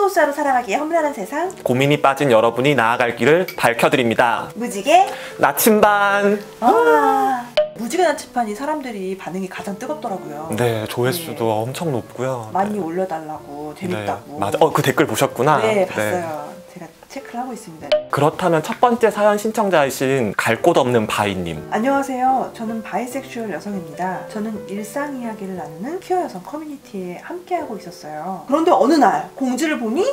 소수자로 살아가기에 험난한 세상, 고민이 빠진 여러분이 나아갈 길을 밝혀드립니다. 무지개 나침반. 무지개 나침반이 사람들이 반응이 가장 뜨겁더라고요. 네, 조회수도 엄청 높고요. 많이 올려달라고, 재밌다고. 네, 맞아. 그 댓글 보셨구나. 네, 봤어요. 제가 체크를 하고 있습니다. 그렇다면 첫 번째 사연 신청자이신 갈 곳 없는 바이님. 안녕하세요. 저는 바이섹슈얼 여성입니다. 저는 일상 이야기를 나누는 퀴어 여성 커뮤니티에 함께하고 있었어요. 그런데 어느 날 공지를 보니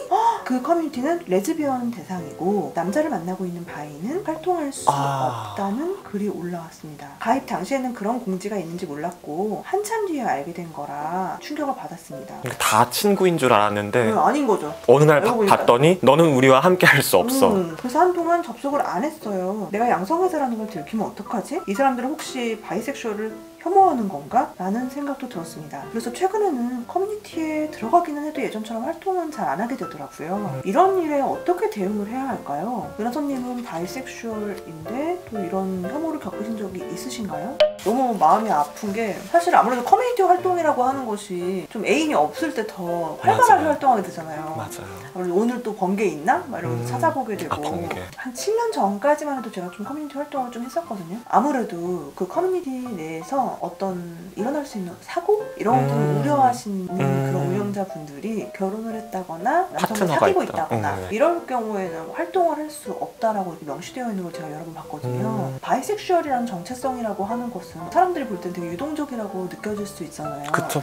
그 커뮤니티는 레즈비언 대상이고 남자를 만나고 있는 바이는 활동할 수 없다는 글이 올라왔습니다. 가입 당시에는 그런 공지가 있는지 몰랐고 한참 뒤에 알게 된 거라 충격을 받았습니다. 다 친구인 줄 알았는데 아닌 거죠. 어느 날 봤더니 너는 우리와 함께 할 수 없어. 그래서 한동안 접속을 안 했어요. 내가 양성애자라는 걸 들키면 어떡하지? 이 사람들은 혹시 바이섹슈얼을 혐오하는 건가? 라는 생각도 들었습니다. 그래서 최근에는 커뮤니티에 들어가기는 해도 예전처럼 활동은 잘 안 하게 되더라고요. 이런 일에 어떻게 대응을 해야 할까요? 은하선님은 바이섹슈얼인데 또 이런 혐오를 겪으신 적이 있으신가요? 너무 마음이 아픈 게 사실 아무래도 커뮤니티 활동이라고 하는 것이 좀 애인이 없을 때 더 활발하게 활동하게 되잖아요. 맞아요. 오늘 또 번개 있나? 막 이러면서 찾아보게 되고 번개. 한 7년 전까지만 해도 제가 좀 커뮤니티 활동을 좀 했었거든요. 아무래도 그 커뮤니티 내에서 어떤 일어날 수 있는 사고? 이런 것들을 우려하시는 그런 운영자분들이 결혼을 했다거나 남성을 사귀고 있다거나 이럴 경우에는 활동을 할 수 없다라고 이렇게 명시되어 있는 걸 제가 여러 번 봤거든요. 바이섹슈얼이라는 정체성이라고 하는 것은 사람들이 볼 땐 되게 유동적이라고 느껴질 수 있잖아요. 그쵸.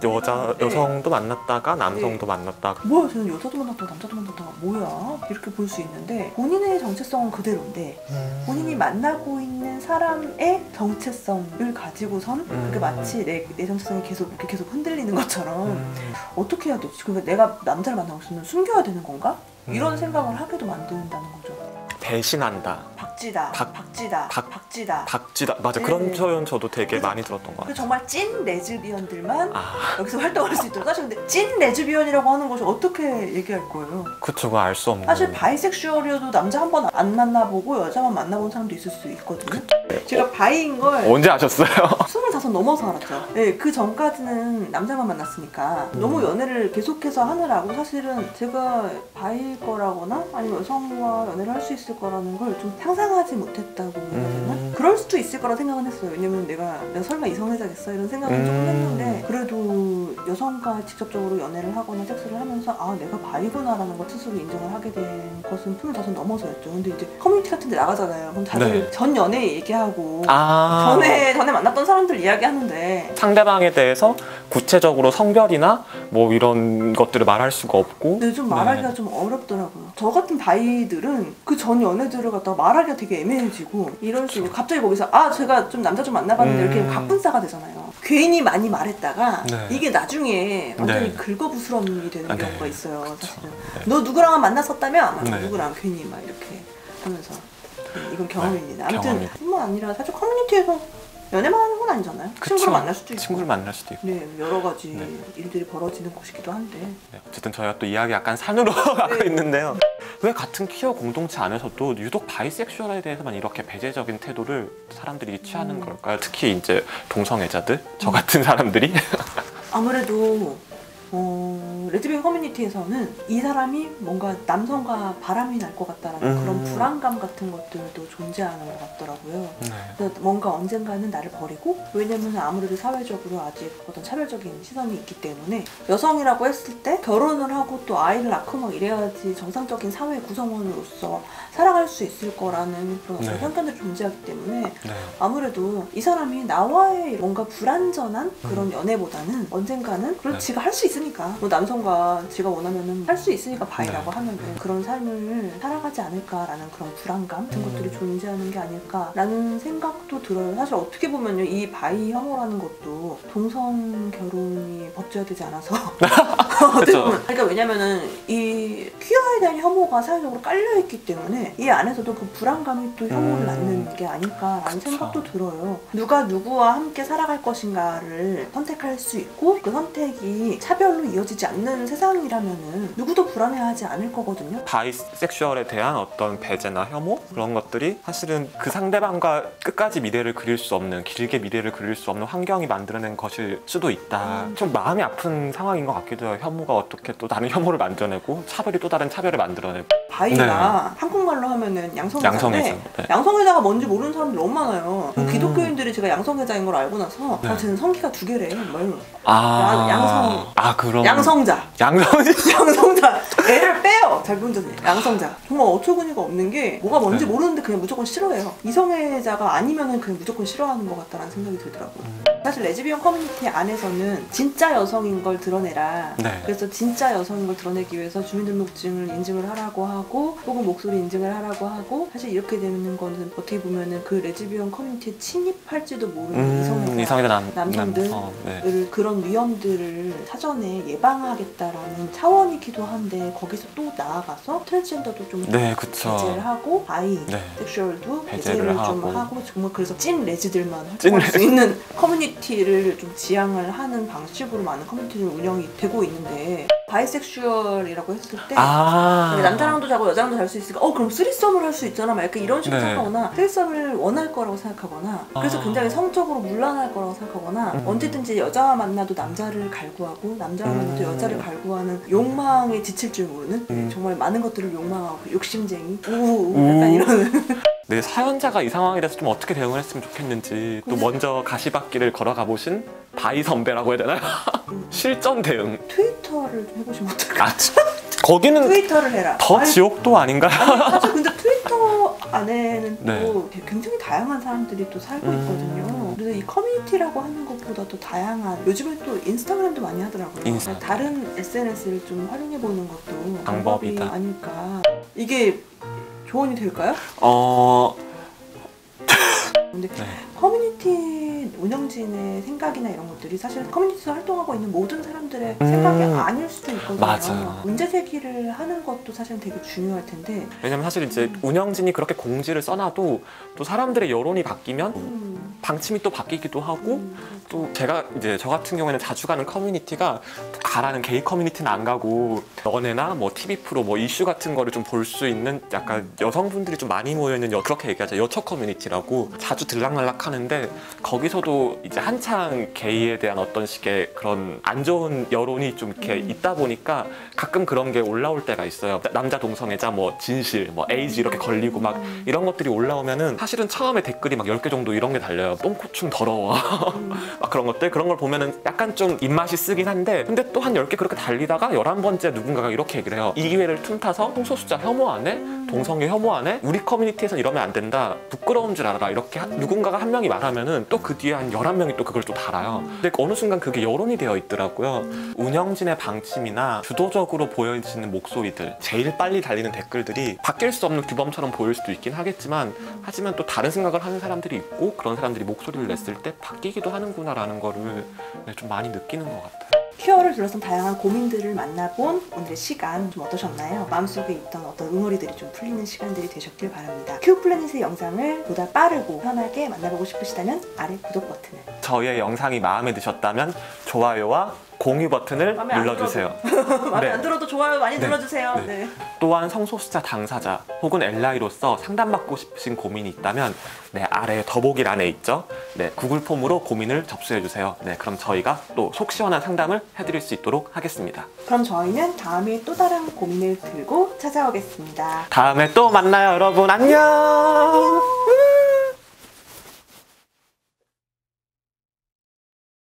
여성도 만났다가 남성도 만났다가 뭐야 쟤는 여자도 만났다가 남자도 만났다가 뭐야 이렇게 볼 수 있는데 본인의 정체성은 그대로인데 본인이 만나고 있는 사람의 정체성을 가지고선 그게 마치 내 정체성이 계속 흔들리는 것처럼 어떻게 해야 되지? 그러니까 내가 남자를 만나고 있으면 숨겨야 되는 건가? 이런 생각을 하게도 만든다는 거죠. 배신한다. 박쥐다. 맞아. 그런 표현 저도 되게 많이 들었던 것 같아요. 정말 찐 레즈비언들만 여기서 활동할 수 있도록. 사실 근데 찐 레즈비언이라고 하는 것이 어떻게 얘기할 거예요? 그쵸, 그거 알 수 없는. 사실 바이섹슈얼이어도 남자 한 번 안 만나보고 여자만 만나본 사람도 있을 수 있거든요. 제가 바이인 걸 언제 아셨어요? 25 넘어서 알았죠. 네, 그 전까지는 남자만 만났으니까 너무 연애를 계속해서 하느라고 사실은 제가 바이일 거라거나 아니면 여성과 연애를 할 수 있을 거라는 걸 좀 상상하지 못했다고 해야 되나? 그럴 수도 있을 거라 생각은 했어요. 왜냐면 내가 설마 이성애자겠어? 이런 생각은 조금 했는데 그래도 여성과 직접적으로 연애를 하거나 섹스를 하면서 내가 바이구나라는 걸 스스로 인정을 하게 된 것은 25 넘어서였죠. 근데 이제 커뮤니티 같은 데 나가잖아요. 그럼 다들 전 연애 얘기하고 전에 만났던 사람들 이야기하는데 상대방에 대해서 구체적으로 성별이나 뭐 이런 것들을 말할 수가 없고 좀 말하기가 좀 어렵더라고요. 저 같은 바이들은 그 전 연애들을 갖다가 말하기가 되게 애매해지고 이럴 수 있는 갑자기 거기서 제가 좀 남자 좀 만나봤는데 이렇게 갑분싸가 되잖아요. 괜히 많이 말했다가 이게 나중에 완전히 긁어부스럼이 되는 경우가 있어요. 사실은 너 누구랑 만났었다며? 누구랑 괜히 막 이렇게 하면서 이건 경험입니다. 아무튼 뿐만 아니라 사실 커뮤니티에서 연애만 하는 건 아니잖아요. 친구를 만날 수도 있고. 친구를 만날 수도 있고. 네, 여러 가지 일들이 벌어지는 곳이기도 한데. 어쨌든 저희가 또 이야기 약간 산으로 가고 있는데요. 왜 같은 퀴어 공동체 안에서도 유독 바이섹슈얼에 대해서만 이렇게 배제적인 태도를 사람들이 취하는 걸까요? 특히 이제 동성애자들? 저 같은 사람들이? 아무래도 레즈비언 커뮤니티에서는 이 사람이 뭔가 남성과 바람이 날 것 같다라는 그런 불안감 같은 것들도 존재하는 것 같더라고요. 그래서 뭔가 언젠가는 나를 버리고, 왜냐면 아무래도 사회적으로 아직 어떤 차별적인 시선이 있기 때문에 여성이라고 했을 때 결혼을 하고 또 아이를 낳고 막 이래야지 정상적인 사회 구성원으로서 살아갈 수 있을 거라는 그런 어떤 편견들이 존재하기 때문에 아무래도 이 사람이 나와의 뭔가 불완전한 그런 연애보다는 언젠가는 그걸 지가 할 수 있으니까 뭐 남성과 지가 원하면은 할 수 있으니까 바이라고 하면 그런 삶을 살아가지 않을까라는 그런 불안감 같은 것들이 존재하는 게 아닐까라는 생각도 들어요. 사실 어떻게 보면요, 이 바이 혐오라는 것도 동성 결혼이 법제화 되지 않아서 그러니까 왜냐면은 이 퀴어에 대한 혐오가 사회적으로 깔려있기 때문에 이 안에서도 그 불안감이 또 혐오를 낳는 게 아닐까라는 생각도 들어요. 누가 누구와 함께 살아갈 것인가를 선택할 수 있고 그 선택이 차별로 이어지지 않는 세상이라면은 누구도 불안해하지 않을 거거든요. 바이섹슈얼에 대한 어떤 배제나 혐오? 그런 것들이 사실은 그 상대방과 끝까지 미래를 그릴 수 없는, 길게 미래를 그릴 수 없는 환경이 만들어낸 것일 수도 있다. 좀 마음이 아픈 상황인 것 같기도 해요. 혐오가 어떻게 또 다른 혐오를 만들어내고 차별이 또 다른 차별을 만들어내고. 바이가 한국말로 하면은 양성애자인데 네. 양성애자가 뭔지 모르는 사람들이 너무 많아요. 기독교인들이 제가 양성애자인 걸 알고 나서 네. 쟤는 성기가 2개래. 뭐 그럼 양성자. 양성자. 애를 빼요. 잘 본전에 양성자. 정말 어처구니가 없는 게 뭐가 뭔지 네. 모르는데 그냥 무조건 싫어해요. 이성애자가 아니면은 그냥 무조건 싫어하는 것 같다라는 생각이 들더라고요. 사실 레즈비언 커뮤니티 안에서는 진짜 여성인 걸 드러내라. 네. 그래서 진짜 여성인 걸 드러내기 위해서 주민등록증을 인증을 하라고 하고 혹은 목소리 인증을 하라고 하고 사실 이렇게 되는 거는 어떻게 보면은 그 레즈비언 커뮤니티에 침입할지도 모르는 이성애자 남성들을 네. 그런 위험들을 사전에 예방하겠다라는 차원이기도 한데 거기서 또 나아가서 트랜스젠더도 좀 네, 그쵸. 배제를 하고 바이, 네. 섹슈얼도 배제를 배제를 하고. 좀 하고 정말 그래서 찐 레즈들만 활동할 수 있는 커뮤니티를 좀 지향을 하는 방식으로 많은 커뮤니티를 운영이 되고 있는데 바이섹슈얼이라고 했을 때 남자랑도 자고 여자랑도 잘 수 있으니까 그럼 쓰리썸을 할 수 있잖아 막 약간 이런 식으로 네. 생각하거나 쓰리썸을 원할 거라고 생각하거나 그래서 굉장히 성적으로 문란할 거라고 생각하거나 언제든지 여자와 만나도 남자를 갈구하고 남자와 만나도 여자를 갈구하는 욕망에 지칠 줄 모르는 정말 많은 것들을 욕망하고 욕심쟁이 약간 이런 네, 사연자가 이 상황에 대해서 좀 어떻게 대응을 했으면 좋겠는지 또 먼저 가시밭길을 걸어가 보신 바이 선배라고 해야 되나요? 실전 대응. 트위터를 좀 해보시면 어떨까요? 거기는 트위터를 해라. 더 지옥도 아닌가요? 사실 근데 트위터 안에는 또 네. 굉장히 다양한 사람들이 또 살고 있거든요. 그래서 이 커뮤니티라고 하는 것보다 또 다양한 요즘에 또 인스타그램도 많이 하더라고요. 인스타. 다른 SNS를 좀 활용해보는 것도 방법이 방법이다. 아닐까. 이게 조언이 될까요? 근데 네. 커뮤니티 운영진의 생각이나 이런 것들이 사실 커뮤니티에서 활동하고 있는 모든 사람들의 생각이 아닐 수도 있거든요. 맞아요. 문제 제기를 하는 것도 사실은 되게 중요할 텐데 왜냐면 사실 이제 운영진이 그렇게 공지를 써놔도 또 사람들의 여론이 바뀌면 방침이 또 바뀌기도 하고 또 제가 이제 저 같은 경우에는 자주 가는 커뮤니티가 또 가라는 게이 커뮤니티는 안 가고 연애나 뭐 TV 프로 뭐 이슈 같은 거를 좀 볼 수 있는 약간 여성분들이 좀 많이 모여있는 그렇게 얘기하죠. 여처 커뮤니티라고 자주 들락날락 하는데 거기서도 이제 한창 게이에 대한 어떤 식의 그런 안 좋은 여론이 좀 이렇게 있다 보니까 가끔 그런 게 올라올 때가 있어요. 남자 동성애자 뭐 진실 뭐 에이즈 이렇게 걸리고 막 이런 것들이 올라오면은 사실은 처음에 댓글이 막 10개 정도 이런 게 달려요. 똥꼬충 더러워 막 그런 것들 그런 걸 보면은 약간 좀 입맛이 쓰긴 한데 근데 또 한 10개 그렇게 달리다가 11번째 누군가가 이렇게 얘기를 해요. 이 기회를 틈타서 성소수자 혐오하네? 동성애 혐오하네? 우리 커뮤니티에선 이러면 안 된다. 부끄러운 줄 알아라. 이렇게 누군가가 한 명이 말하면은 또 그 뒤에 한 11명이 또 그걸 또 달아요. 근데 어느 순간 그게 여론이 되어 있더라고요. 운영진의 방침이나 주도적으로 보여지는 목소리들 제일 빨리 달리는 댓글들이 바뀔 수 없는 규범처럼 보일 수도 있긴 하겠지만 하지만 또 다른 생각을 하는 사람들이 있고 그런 사람들이 목소리를 냈을 때 바뀌기도 하는구나라는 거를 좀 많이 느끼는 것 같아요. 퀴어를 둘러싼 다양한 고민들을 만나본 오늘의 시간 좀 어떠셨나요? 마음속에 있던 어떤 응어리들이 좀 풀리는 시간들이 되셨길 바랍니다. 큐플래닛의 영상을 보다 빠르고 편하게 만나보고 싶으시다면 아래 구독 버튼을 저희의 영상이 마음에 드셨다면 좋아요와 공유 버튼을 눌러주세요. 마음에 네. 안 들어도 좋아요 많이 네. 눌러주세요. 네. 네. 또한 성소수자 당사자 혹은 엘라이로서 상담받고 싶으신 고민이 있다면 네, 아래 더보기란에 있죠. 네, 구글 폼으로 고민을 접수해주세요. 네, 그럼 저희가 또 속 시원한 상담을 해드릴 수 있도록 하겠습니다. 그럼 저희는 다음에 또 다른 고민을 들고 찾아오겠습니다. 다음에 또 만나요, 여러분. 안녕.